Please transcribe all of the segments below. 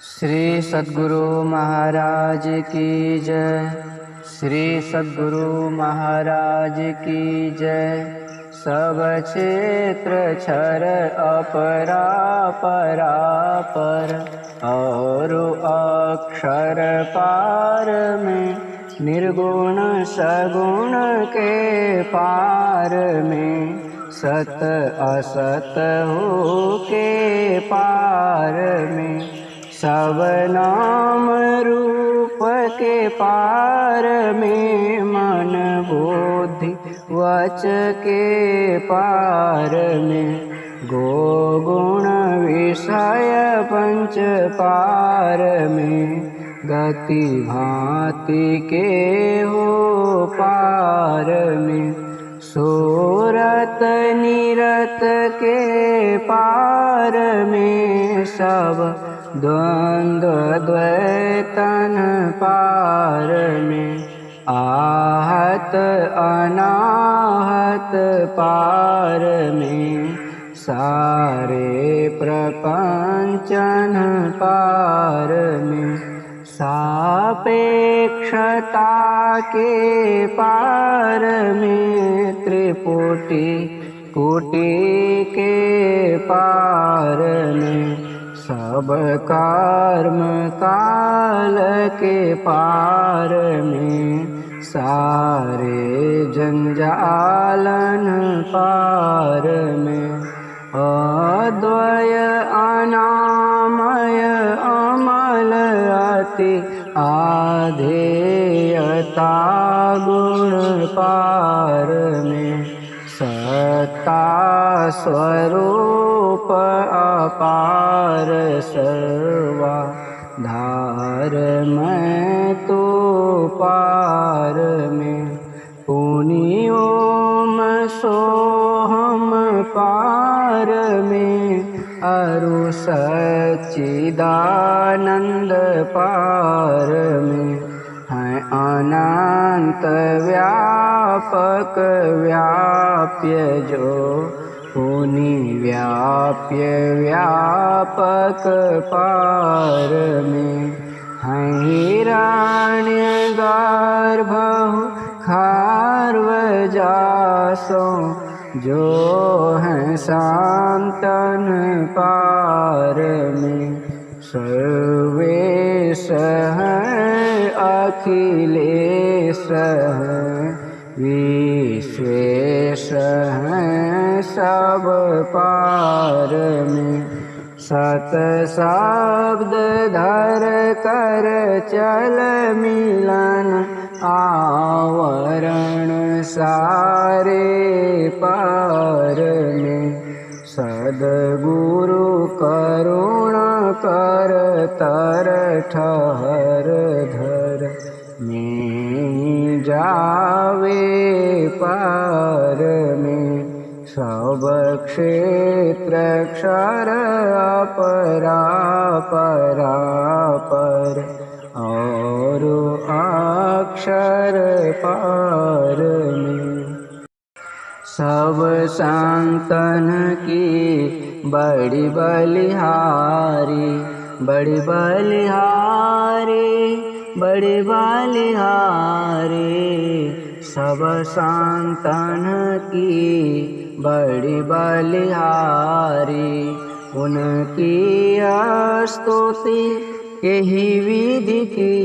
श्री सद्गुरु महाराज की जय। श्री सद्गुरु महाराज की जय। सब क्षेत्र क्षर अपरा परापर और अक्षर पार में, निर्गुण सगुण के पार में, सत असत हो के पार में, सब नाम रूप के पार में, मन बुद्धि वच के पार में, गो गुण विषय पंच पार में, गति भांति के हो पार में, सूरत निरत के पार में, सब द्वंद्व द्वैतन पार में, आहत अनाहत पार में, सारे प्रपंचन पार में, सापेक्षता के पार में, त्रिपुटी कोटि के पार में, सब कर्म काल के पार में, सारे जंजालन पार में, अद्वय अनामय अमल अति आधेयता गुण पार में, सत्ता स्वरूप अपार सर्वा धार मैं तो पार में, पुनि ओम सोहम पार में, अरु सच्चिदानंद पार में, है अनंत व्यापक व्याप्य जो, पुनि व्याप्य व्यापक पार में, है हिरण्य गर्भ खार्व जासो, जो है शांतन पार में, सर्वेश है अखिलेश है, विश्वेश है सब पार में, सत शब्द धर कर चल मिलन, आवरण सारे पार में, सद्गुरु करुणा कर तर ठहर धर में जावे पार में, सब क्षेत्र क्षर अपरा परापर और अक्षर पार में, सब संतन की बड़ी बलिहारी, बड़ी बलिहारी, बड़ी बलिहारी, सब संतन की बड़ी बलिहारी, उनकी स्तुति यही विधि की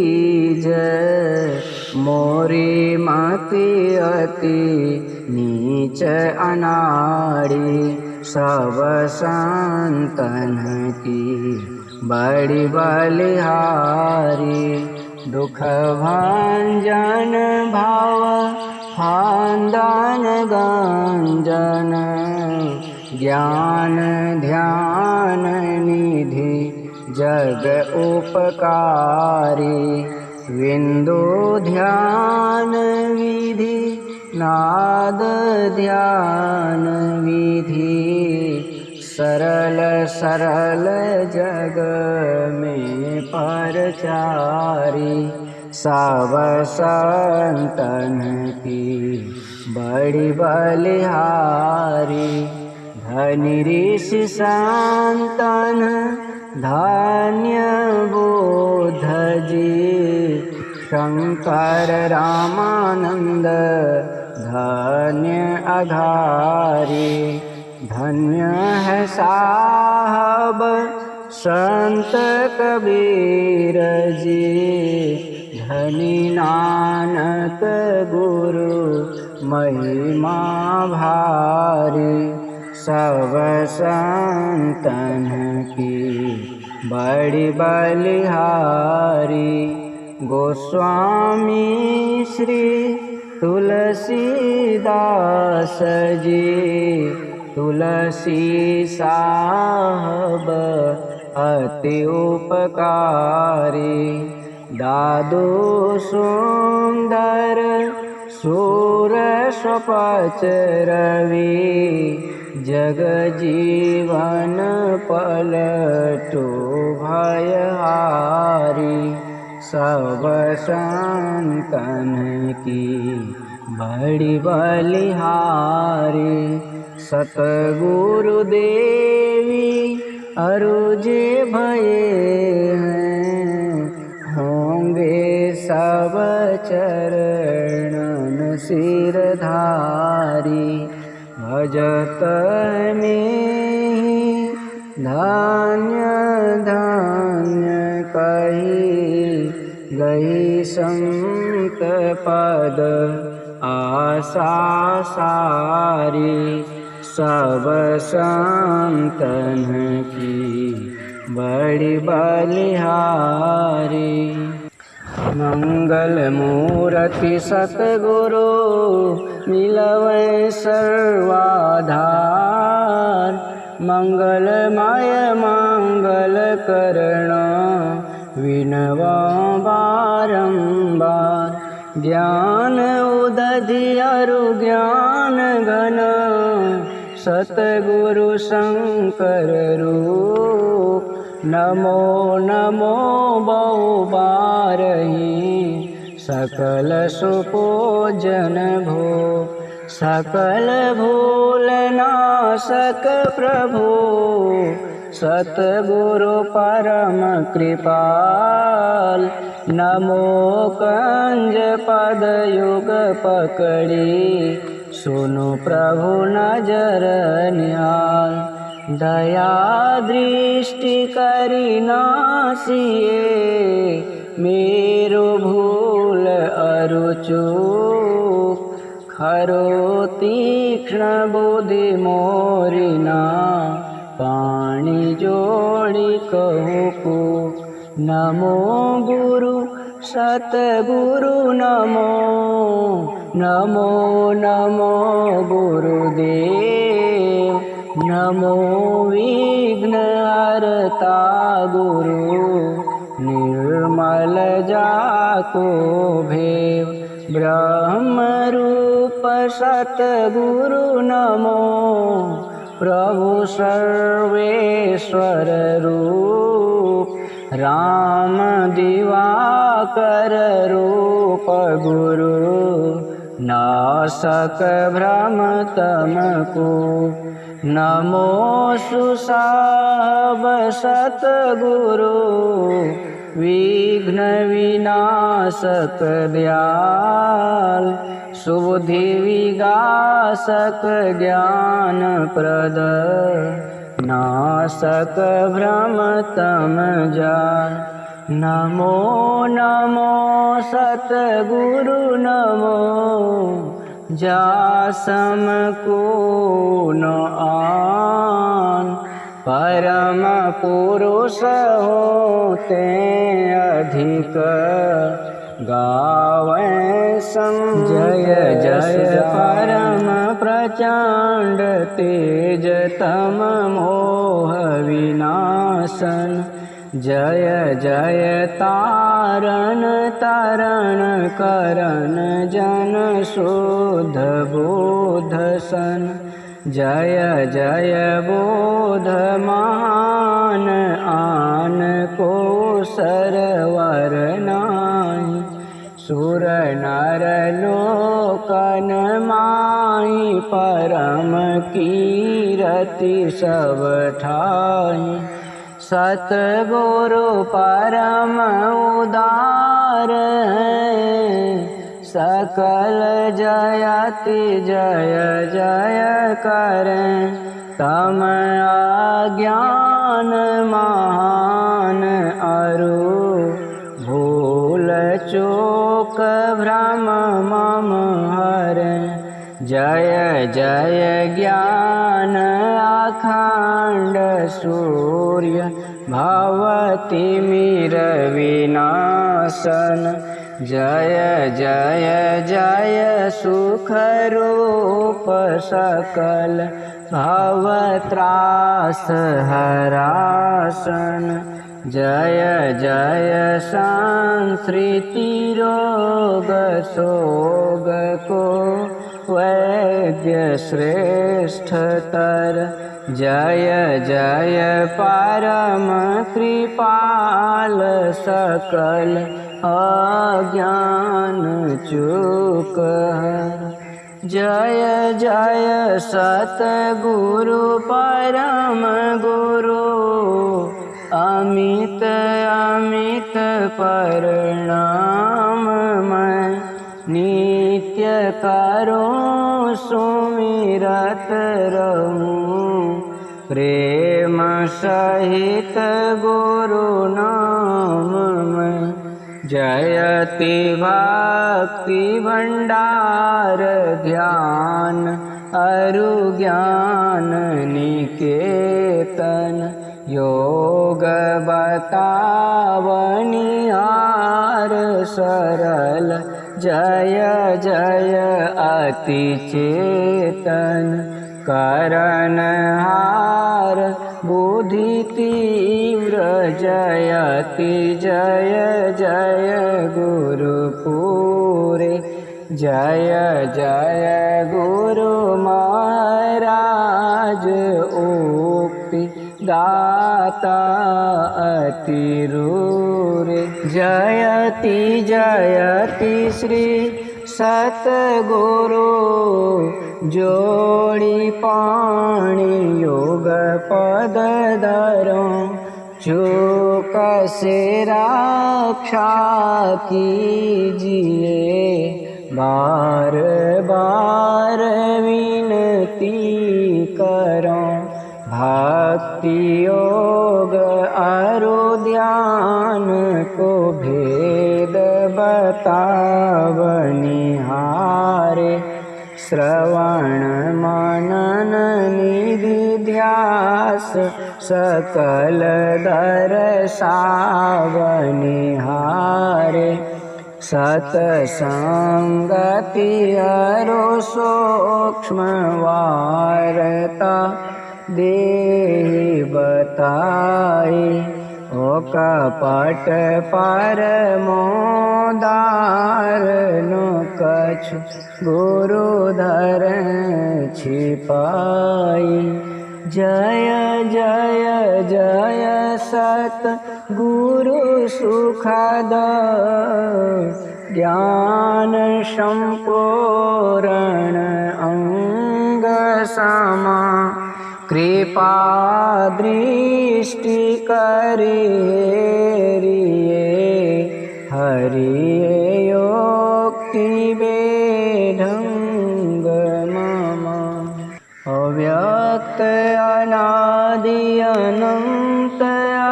जय, मोरी मति अति नीच अनाड़ी, सब संतन की बड़ी बलिहारी, दुख भंजन भाव खानदान गंजन, ज्ञान ध्यान निधि जग उपकारी, विंदु ध्यान विधि नाद ध्यान विधि, सरल सरल जग में परचारी, सब संतन की बड़ी बलिहारी, धनि ऋषि संतन धन्य शंकर रामानंद धन्य आधारी। धन्य है साहब संत कबीर जी, धनी नानक गुरु महिमा भारी। सब संतन की बड़ी बलिहारी। गोस्वामी श्री तुलसीदास जी, तुलसी साहब अति उपकारी। दादू सुंदर सूर स्वपच रवि, जग जीवन पलटू भयहारी। सब संतन की बड़ी बलिहारी। सतगुरु देवी अरुजे भये हैं, होंगे सब चरणन सिरधारी। भजत में धन्य धन्य कही गई संत पद आशा सारी। सब संतन की बड़ी बलिहारी। मंगल मूर्ति सतगुरु मिलवै सर्वाधार। मंगलमय मंगल करण विनवा बारंबार। ज्ञान उदधि अरु ज्ञान घन, सतगुरु शंकर रूप। नमो नमो बहुबारही, सकल सुपूजन भो। सकल भूल नाशक प्रभु, सतगुरु परम कृपाल। नमो कंज पद युग पकड़ी, सुनो प्रभु नजर निहाल। दया दृष्टि करी नासिए, मेरो भूल अरु चूक। खरो तीक्ष्ण बुद्धि मोरिना, पाणी जोड़ी कहूँ को। नमो गुरु सतगुरु नमो, नमो नमो गुरुदेव। नमो विघ्न हरता गुरु, निर्मल जाको भेव। ब्रह्म रूप सतगुरु नमो, प्रभु सर्वेश्वर रूप। राम दिवाकर रूप गुरु, नासक भ्रम तमको। नमो सुसाहब सतगुरु, विघ्न विनाशक दयाल। सुबुद्धि विगासक ज्ञान प्रद, नासक भ्रम तम जाल। नमो नमो सतगुरु नमो, जासम को न आन। परम पुरुष होते अधिक, गावै सम। जय जय परम प्रचंड तेज तम मोह विनाशन। जय जय तारण तारण करण जन शुद्ध बोध सन। जय जय बोध महान आन को सरवर नाहि। सुर नर लोकन माहि, परम कीरति सब ठाहि। सतगुरु परम उदार, हार है। सकल जयति जय जय करें, तम अज्ञान महान अरु, भूल चूक भ्रम मम हरें। जय जय ज्ञान अखंड सूर्य, भवतिमिर विनाशन। जय जय जय सुख रूप सकल, भवत्रास हरासन। जय जय संसृति रोग शोग को, वैद्य श्रेष्ठतर। जय जय परम कृपाल, सकल अज्ञान चूक हर। जय जय सतगुरु परम गुरु, अमित अमित परिणाम मैं। नित्य करो सुमिरत रहूं, प्रेम सहित गुरु नाम में। जयति भक्ति भंडार ध्यान, अरु ज्ञान निकेतन। योग बतावनिहार सरल, जय जय अति चेतन। करनहार बुद्धि तीव्र, जयति जय जय गुरुपुरे। जय जय गुरु महाराज, उक्ति दाता अतिरूरे। जयति जयति श्री सतगुरु, जोड़ी पाणी योग पद धरो। चूक से रक्षा कीजिए, बार बार विनती करो। भक्ति योग अरु ध्यान को, भेद बतावनिहारे। श्रवण मनन निधिध्यास, सकल दर्शावनिहारे। सतसंगति अरु सूक्ष्म वार्ता, देहि बताई। ओ कपट परमोदार, नो कछु गुरु धर छिपाई। जय जय जय सत गुरु सुखद, ज्ञान संपूर्ण अंग समा। कृपा दृष्टि करिए, हरिये योक्ति बेढंग मम। अव्यक्त अनादि अनंत,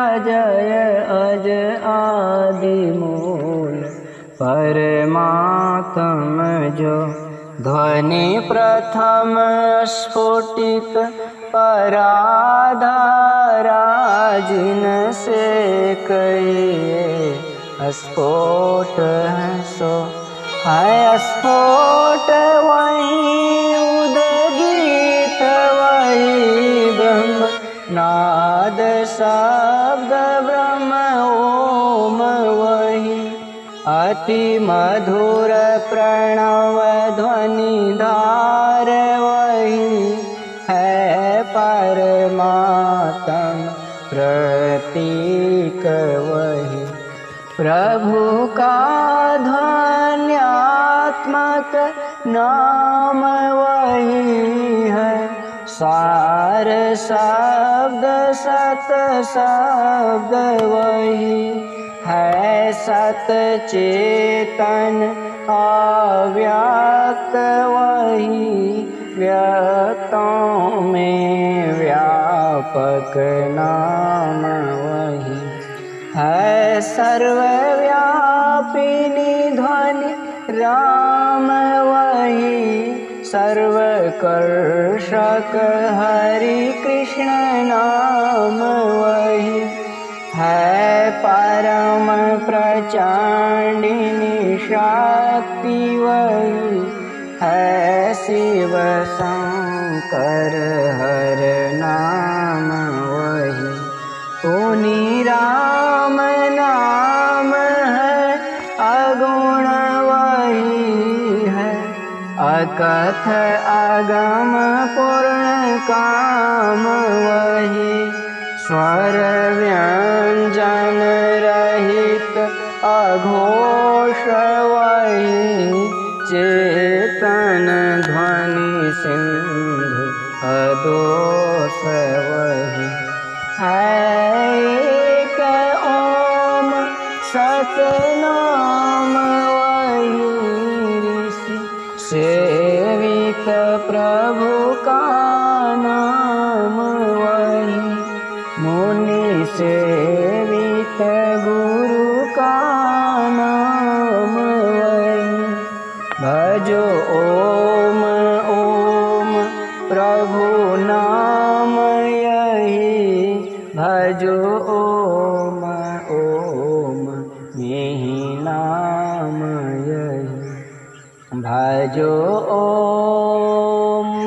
अजय अज आदि मूल। परमात्म जो ध्वनि प्रथम स्फुटित, पराधारा जिनसे कहिए। स्फोट है सो है स्फोट, वही उदगीत वही ब्रह्म। नाद शब्द ब्रह्म ओम वही, अति मधुर प्रणव ध्वनि धार वही। है परमात्म प्रतीक वही, प्रभु का ध्वन्यात्मक नाम वही है। सार शब्द सत शब्द वही है, सत चेतन अव्यक्त वही व्यक्तों में व्यापक नाम वही है। सर्वव्यापिनी ध्वनि राम वही सर्वकर्षक हरि कृष्ण नाम वही है। परम प्रचंडिनी शक्ति वही है। शिव शंकर हर नाम वही पुनि राम नाम है। अगुण वही है अकथ अगम पूर्ण काम वही स्वर व्यंजन रहित अघोष वही चेतन ध्वनि सिंधु अदोष वही है। एक ओम सतनाम वही ऋषि सेवित प्रभु का नाम वही मुनि सेवित गुरु का नाम वही भजो ओम ओम प्रभु नाम यही भजो ओम ओम यही नाम यही भजो ओम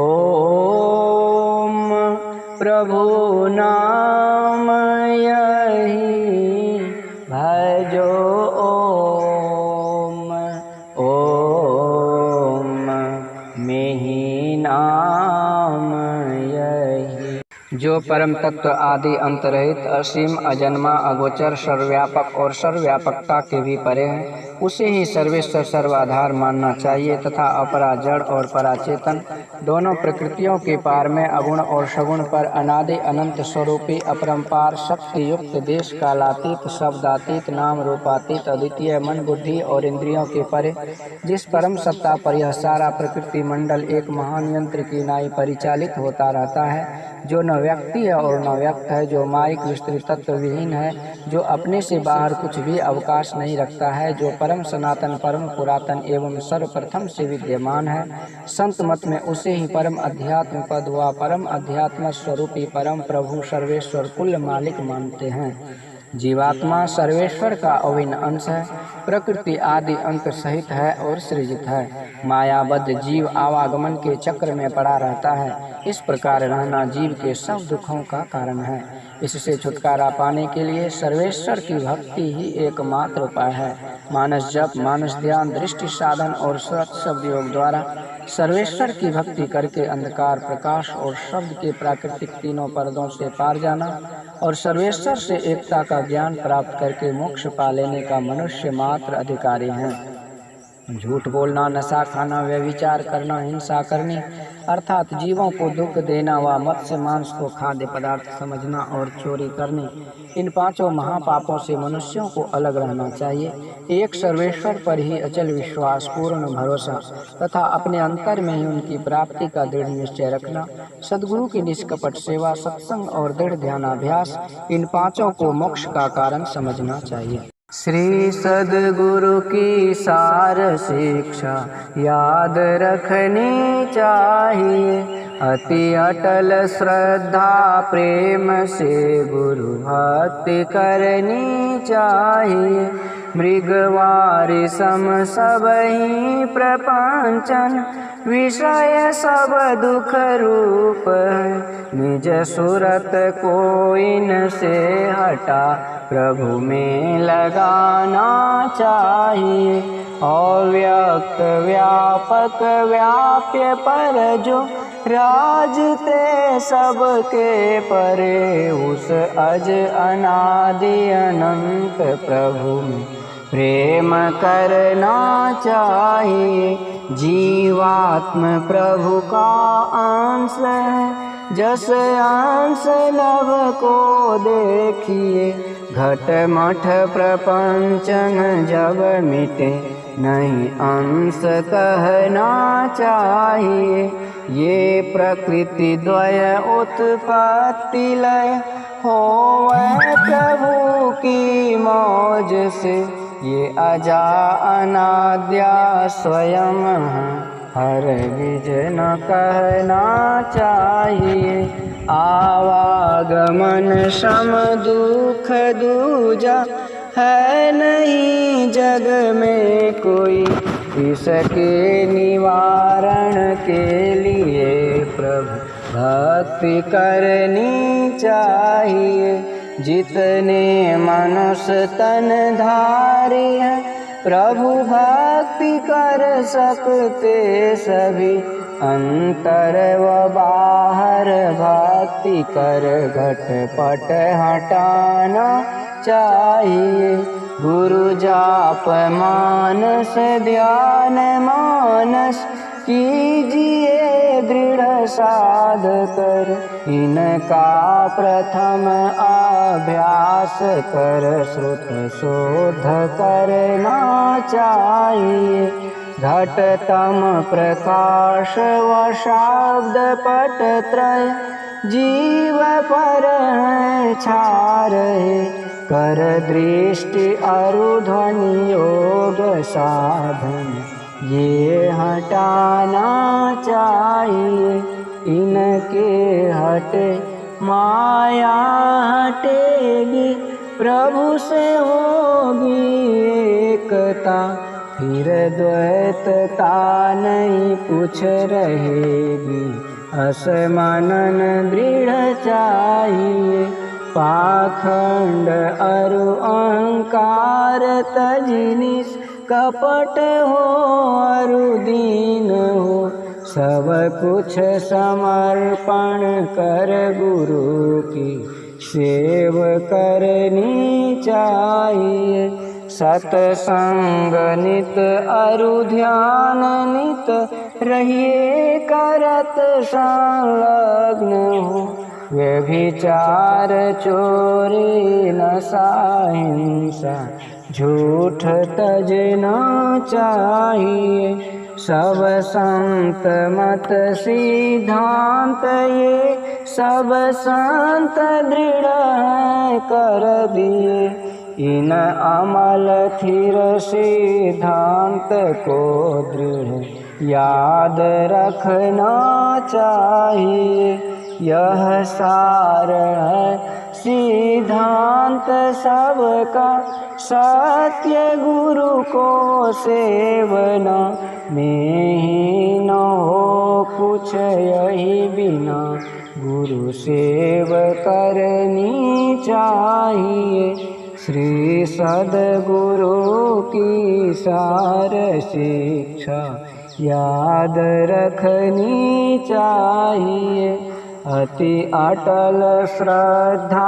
ओम प्रभु नाम यही भजो ओम ओम मेहि नाम यही। जो परम तत्व आदि अंत रहित असीम अजन्मा अगोचर सर्वव्यापक और सर्वव्यापकता के भी परे है उसे ही सर्वेश्वर सर्वाधार मानना चाहिए तथा अपरा जड़ और पराचेतन दोनों प्रकृतियों के पार में अगुण और सगुण पर अनादि अनंत स्वरूपी अपरंपार शक्ति युक्त देश कालातीत शब्दातीत नाम रूपातीत अद्वितीय मन बुद्धि और इंद्रियों के परे जिस परम सत्ता पर यह सारा प्रकृति मंडल एक महान यंत्र की नाई परिचालित होता रहता है जो न व्यक्ति है और न व्यक्त है जो माइक विस्तृत तत्व विहीन है जो अपने से बाहर कुछ भी अवकाश नहीं रखता है जो परम सनातन परम पुरातन एवं सर्वप्रथम से विद्यमान है। संत मत में उसे ही परम अध्यात्म पद व परम अध्यात्म स्वरूपी परम प्रभु सर्वेश्वर कुल मालिक मानते हैं। जीवात्मा सर्वेश्वर का अभिन्न अंश है प्रकृति आदि अंत सहित है और सृजित है। मायाबद्ध जीव आवागमन के चक्र में पड़ा रहता है। इस प्रकार रहना जीव के सब दुखों का कारण है। इससे छुटकारा पाने के लिए सर्वेश्वर की भक्ति ही एकमात्र उपाय है। मानस जप मानस ध्यान दृष्टि साधन और शब्द योग द्वारा सर्वेश्वर की भक्ति करके अंधकार प्रकाश और शब्द के प्राकृतिक तीनों पर्दों से पार जाना और सर्वेश्वर से एकता का ज्ञान प्राप्त करके मोक्ष पा लेने का मनुष्य मात्र अधिकारी है। झूठ बोलना नशा खाना व्यभिचार करना हिंसा करनी अर्थात जीवों को दुख देना व मत्स्य मांस को खाद्य पदार्थ समझना और चोरी करनी इन पांचों महापापों से मनुष्यों को अलग रहना चाहिए। एक सर्वेश्वर पर ही अचल विश्वास पूर्ण भरोसा तथा अपने अंतर में ही उनकी प्राप्ति का दृढ़ निश्चय रखना सद्गुरु की निष्कपट सेवा सत्संग और दृढ़ ध्यानाभ्यास इन पांचों को मोक्ष का कारण समझना चाहिए। श्री सद्गुरु की सार शिक्षा याद रखनी चाहिए। अति अटल श्रद्धा प्रेम से गुरु भक्ति करनी चाहिए। मृगवारी सम सब ही प्रपंचन विषय सब दुख रूप है। निज सूरत को इनसे हटा प्रभु में लगाना चाहिए। अव्यक्त व्यापक व्याप्य पर जो राजते सबके परे उस अज अनादि अनंत प्रभु में प्रेम करना चाहिए। जीवात्म प्रभु का अंश है जस अंश नभ को देखिए, घट मठ प्रपंचन जब मिटे, नहीं अंश कहना चाहिए। ये प्रकृति द्वय उत्पत्ति लय होवै प्रभु की मौज से, ये अजा अनाद्या स्वयं हर बीज न कहना चाहिए। आवागमन सम दुख दूजा, है नहीं जग में कोई, इसके निवारण के लिए प्रभु भक्ति करनी चाहिए। जितने मनुष्य तन धारी हैं, प्रभु भक्ति कर सकते सभी, अंतर व बाहर भक्ति कर घटपट हटाना चाहिए। गुरु जाप मानस ध्यान मानस, कीजिए दृढ़ साध कर, इनका प्रथम अभ्यास कर श्रुत शोध करना चाहिए। घटतम प्रकाश व शब्द पट त्रय, जीव पर छा रहे, कर दृष्टि अरुध्वनि योग साधन ये हटाना चाहिए। इनके हटे माया हटेगी, प्रभु से होगी एकता, फिर द्वैतता नहीं कुछ रहेगी। असमनन दृढ़ चाहिए, पाखंड अरु अहंकार तजि, कपट हो अरु दीन हो, सब कुछ समर्पण कर गुरु की सेव करनी चाहिए। सतसंग नित अरु ध्यान नित, रहिए करत संलग्न हो, व्यभिचार चोरी नशा हिंसा झूठ तजना चाहिए। सब संत मत सिद्धांत ये, सब संत दृढ़ कर दिए, इन अमल थिर सिद्धांत को दृढ़ याद रखना चाहिए। यह सार है सिद्धांत सबका, सत्य गुरु को सेवना, में ही न हो कुछ यही बिना, गुरु सेव करनी चाहिए। श्री सद्गुरु की सार शिक्षा याद रखनी चाहिए। अति अटल श्रद्धा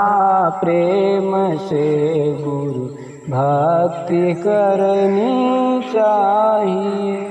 प्रेम से गुरु भक्ति करनी चाहिए।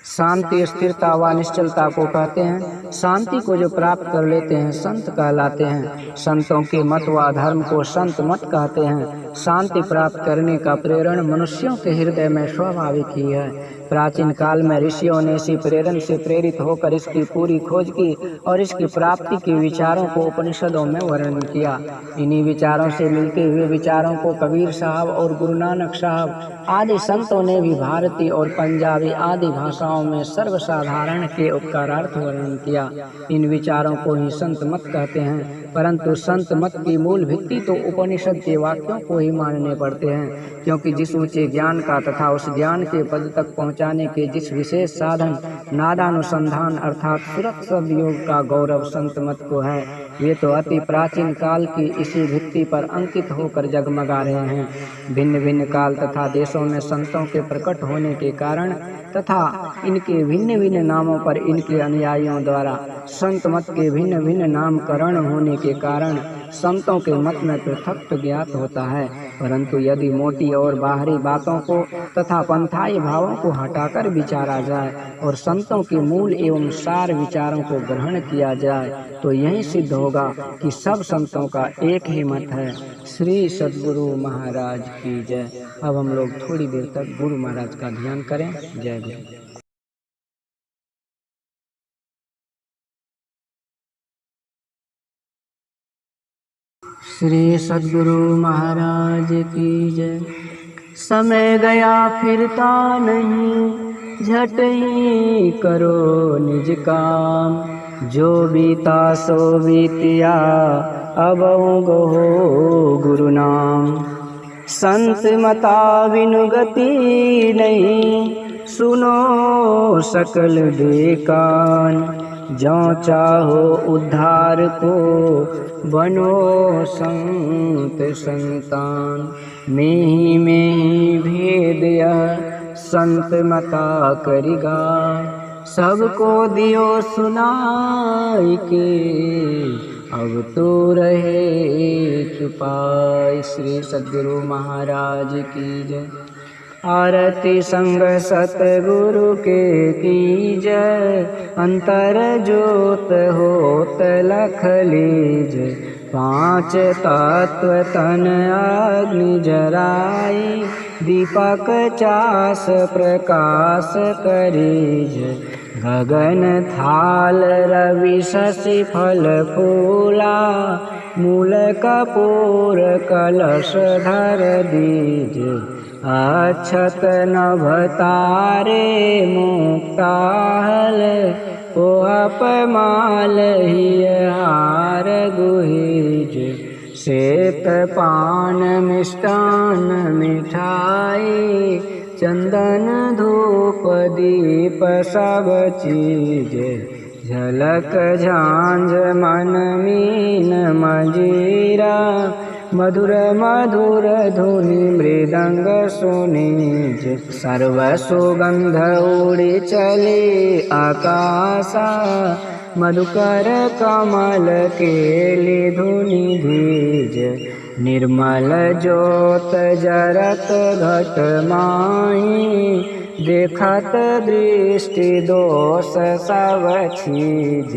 शांति स्थिरता व निश्चलता को कहते हैं। शांति को जो प्राप्त कर लेते हैं संत कहलाते हैं। संतों के मत व धर्म को संत मत कहते हैं। शांति प्राप्त करने का प्रेरण मनुष्यों के हृदय में स्वाभाविक ही है। प्राचीन काल में ऋषियों ने इसी प्रेरण से प्रेरित होकर इसकी पूरी खोज की और इसकी प्राप्ति के विचारों को उपनिषदों में वर्णन किया। इन्हीं विचारों से मिलते हुए विचारों को कबीर साहब और गुरु नानक साहब आदि संतों ने भी भारतीय और पंजाबी आदि भाषाओं में सर्वसाधारण के उपकारार्थ वर्णन किया। इन विचारों को ही संत मत कहते हैं, परंतु संत मत की मूल भित्ति तो उपनिषद के वाक्यों को ही मानने पड़ते हैं, क्योंकि जिस ऊंचे ज्ञान का तथा उस ज्ञान के पद तक पहुंचाने के जिस विशेष साधन नादानुसंधान अर्थात सुरत शब्द योग का गौरव संत मत को है, वे तो अति प्राचीन काल की इसी भित्ति पर अंकित होकर जगमगा रहे हैं। भिन्न भिन्न काल तथा देशों में संतों के प्रकट होने के कारण तथा इनके भिन्न भिन्न नामों पर इनके अनुयायियों द्वारा संत मत के भिन्न भिन्न नामकरण होने के कारण संतों के मत में पृथक तो ज्ञात होता है, परंतु यदि मोटी और बाहरी बातों को तथा पंथाई भावों को हटाकर विचारा जाए और संतों के मूल एवं सार विचारों को ग्रहण किया जाए तो यही सिद्ध होगा कि सब संतों का एक ही मत है। श्री सद्गुरु महाराज की जय। अब हम लोग थोड़ी देर तक गुरु महाराज का ध्यान करें। जय गुरु। श्री सद्गुरु महाराज की जय। समय गया फिरता नहीं, झट ही करो निज काम, जो बीता सो बीतिया अब गो गुरु नाम। संत मता बिनु गति नहीं, सुनो सकल बेकान, जो चाहो उद्धार को बनो संत संतान। में ही भेद यह संत मता करिगा, सबको दियो सुनाई के अब तो रहे चुपाई। श्री सद्गुरु महाराज की जय। आरती संग सतगुरु के कीजय, अंतर जोत होत लख लीजय। पांच तत्व तन अग्नि जराई, दीपक चास प्रकाश करीजय। गगन थाल रवि शशि फल फूला, मूल कपूर कलश धर दीजय। अक्षत नभ तारे मुक्ताहल, पोहप माल ही हार गुहिज। श्वेत पान मिष्टान मिठाई, चंदन धूप दीप सब चीज। झलक झांझ मन मीन मजीरा, मधुर मधुर धुनि मृदंग सुनिज। सर्व सुगंध उड़ी चली आकाशा, मधुकर कमल केली धुनि धीज। निर्मल ज्योत जरत घट माही, देखत दृष्टि दोष सब छीज।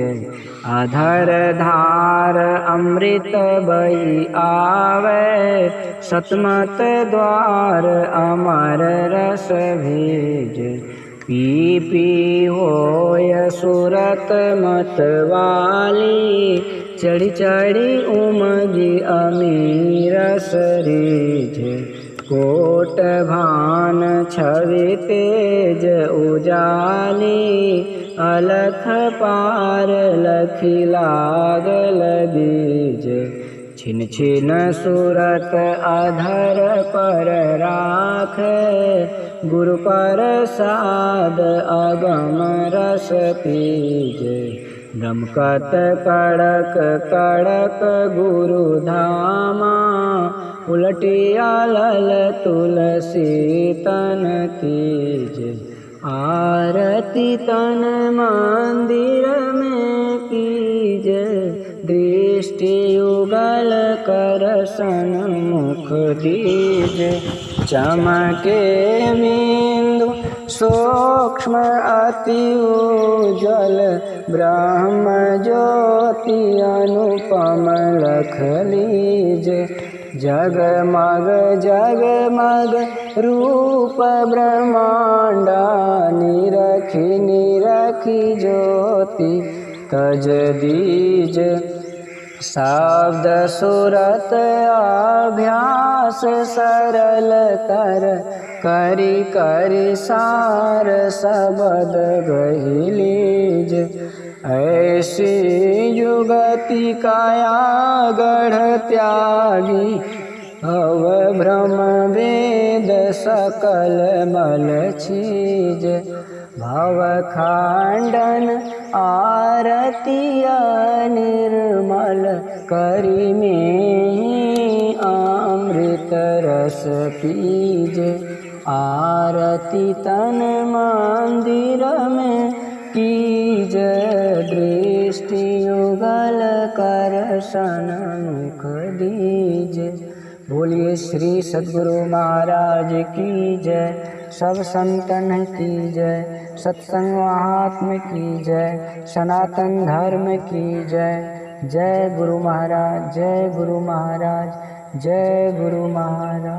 अधर धार अमृत बही आवे, सतमत द्वार अमर रस भीज। पी पी होय सुरत मत वाली, चढ़ी चढ़ी उमगी अमीर सरीज। कोट भान छवि तेज उजाली, अलख पार लखी लागल बीज। छिन छिन सूरत अधर पर राख, गुरु प्रसाद अगम रस पीज। दमकत कड़क कड़क गुरु धामा, उलटिया लल तुलसी तन तीज। आरती तन मंदिर में कीजे, दृष्टि युगल कर सन्मुख दीज। चमके बिंदु सूक्ष्म अति उज्ज्वल, ब्रह्म ज्योति अनुपम लख लीज। जगमग जगमग रूप ब्रह्मांडा, निरखी निरखी ज्योति तज दीज। शब्द सुरत अभ्यास सरल तर, करी करी सार सबद गहिलीज। ऐसी युगति काया गढ़ त्यागी, भव भ्रम वेद सकल मल छीज। भव खांडन आरतिया निर्मल, करी में अमृत रस पीज। आरती तन मंदिर में कीज, दृष्टि युगल कर सन्मुख दीजिए। बोलिए श्री सद्गुरु महाराज की जय, सब संतन की जय, सत्संग महात्म की जय, सनातन धर्म की जय। जय गुरु महाराज, जय गुरु महाराज, जय गुरु महाराज।